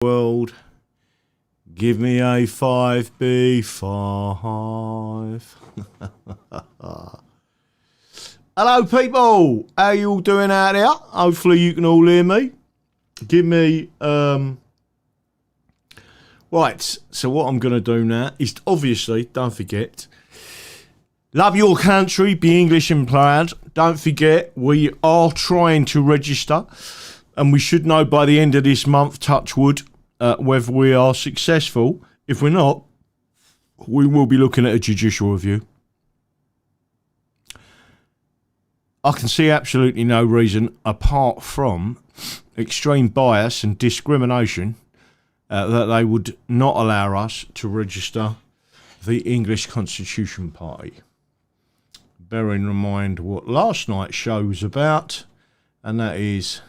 world. Give me a 5B5. Hello people, how you all doing out there? Hopefully you can all hear me. Give me right, so what I'm going to do now is obviously, don't forget, love your country, be English and proud. Don't forget, we are trying to register and we should know by the end of this month, touch wood, whether we are successful. If we're not, we will be looking at a judicial review. I can see absolutely no reason apart from extreme bias and discrimination that they would not allow us to register the English Constitution Party. Bearing in mind what last night's show was about, and that is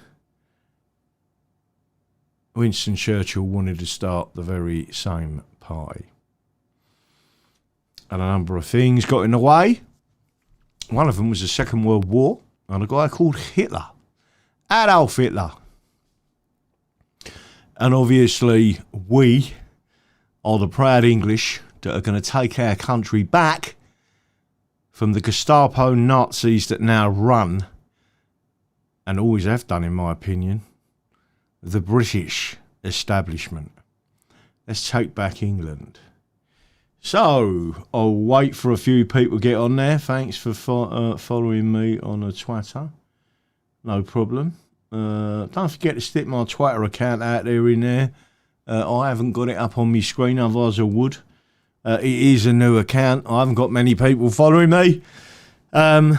Winston Churchill wanted to start the very same party. And a number of things got in the way. One of them was the Second World War and a guy called Hitler, Adolf Hitler. And obviously we are the proud English that are going to take our country back from the Gestapo Nazis that now run, and always have done in my opinion, the British establishment. Let's take back England. So, I'll wait for a few people to get on there. Thanks for following me on the Twitter. No problem. Don't forget to stick my Twitter account out there in there. I haven't got it up on my screen, otherwise I would. It is a new account. I haven't got many people following me. But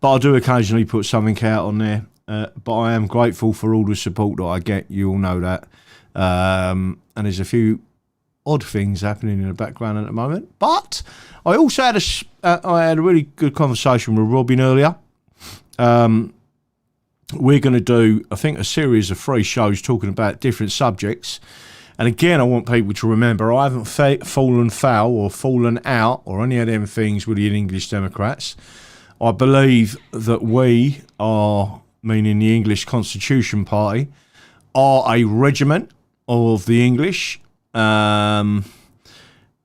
I do occasionally put something out on there. But I am grateful for all the support that I get. You all know that. And there's a few odd things happening in the background at the moment. But I also had a really good conversation with Robin earlier. We're going to do, I think, a series of 3 shows talking about different subjects. And again, I want people to remember I haven't fallen foul or fallen out or any of them things with the English Democrats. I believe that we are, meaning the English Constitution Party, are a regiment of the English. And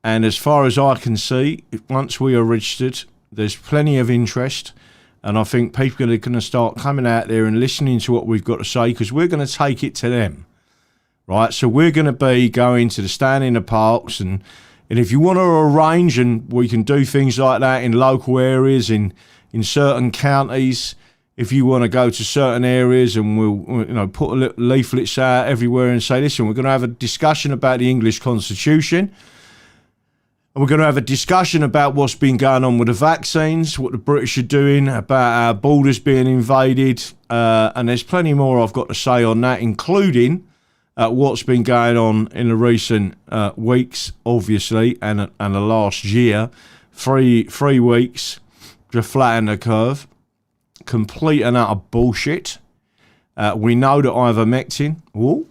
as far as I can see, once we are registered, there's plenty of interest. And I think people are going to start coming out there and listening to what we've got to say, because we're going to take it to them. Right, so we're going to be going to the stand in the parks, and if you want to arrange, and we can do things like that in local areas, in certain counties, if you want to go to certain areas, and we'll put a little leaflets out everywhere and say, listen, we're going to have a discussion about the English Constitution, and we're going to have a discussion about what's been going on with the vaccines, what the British are doing, about our borders being invaded, and there's plenty more I've got to say on that, including what's been going on in the recent weeks, obviously, and the last year. 3 weeks to flatten the curve. Complete and utter bullshit. We know that ivermectin. Oh,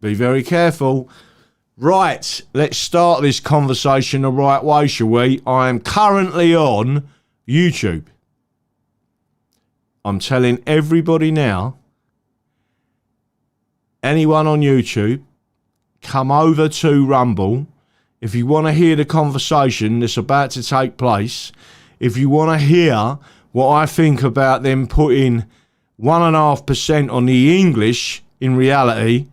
be very careful. Right, let's start this conversation the right way, shall we? I am currently on YouTube. I'm telling everybody now, anyone on YouTube, come over to Rumble. If you want to hear the conversation that's about to take place, if you want to hear what I think about them putting 1.5% on the English in reality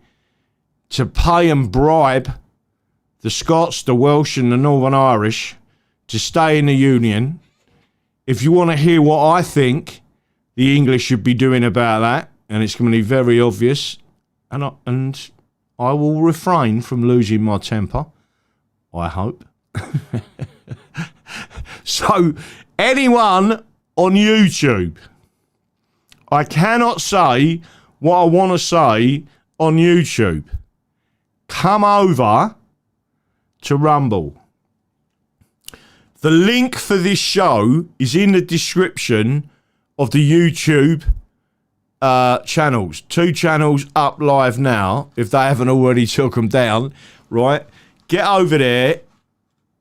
to pay and bribe the Scots, the Welsh and the Northern Irish to stay in the Union, if you want to hear what I think the English should be doing about that, and it's going to be very obvious, and I will refrain from losing my temper, I hope. So, anyone on YouTube, I cannot say what I want to say on YouTube. Come over to Rumble. The link for this show is in the description of the YouTube channels. 2 channels up live now, if they haven't already took them down, right? Get over there.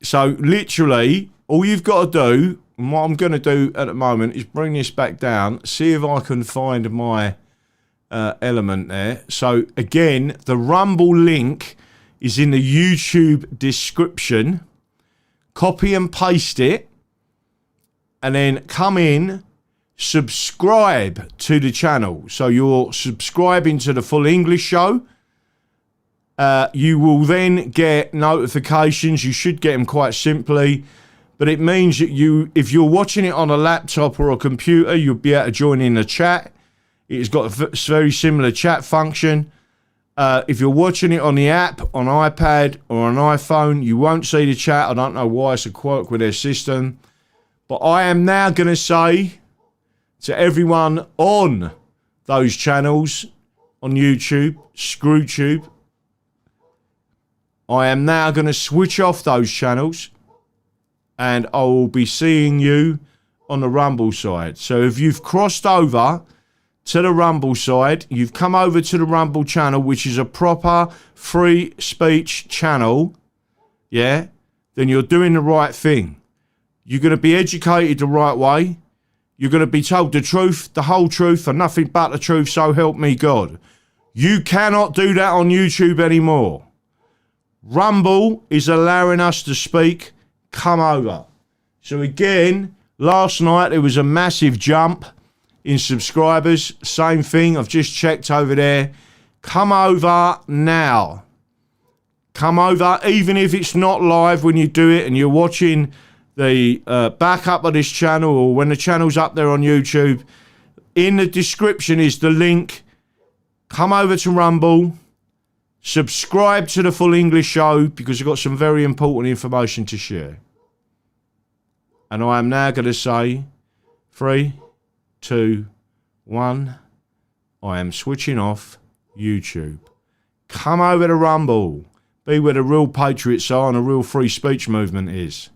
So literally, all you've got to do, and what I'm going to do at the moment, is bring this back down, see if I can find my element there. So again, the Rumble link is in the YouTube description. Copy and paste it, and then come in, subscribe to the channel. So you're subscribing to the Full English Show. You will then get notifications. You should get them quite simply, but it means that if you're watching it on a laptop or a computer, you'll be able to join in the chat. It's got a very similar chat function. If you're watching it on the app, on iPad or on iPhone, you won't see the chat. I don't know why, it's a quirk with their system. But I am now going to say to everyone on those channels, on YouTube, ScrewTube, I am now going to switch off those channels, and I will be seeing you on the Rumble side. So if you've crossed over to the Rumble side, you've come over to the Rumble channel, which is a proper free speech channel, yeah, then you're doing the right thing. You're going to be educated the right way. You're going to be told the truth, the whole truth, and nothing but the truth, so help me God. You cannot do that on YouTube anymore. Rumble is allowing us to speak. Come over. So again, last night there was a massive jump in subscribers. Same thing, I've just checked over there. Come over now. Come over, even if it's not live when you do it and you're watching the backup of this channel, or when the channel's up there on YouTube. In the description is the link. Come over to Rumble. Subscribe to the Full English Show, because I've got some very important information to share. And I am now going to say 3, 2, 1. I am switching off YouTube. Come over to Rumble. Be where the real patriots are and the real free speech movement is.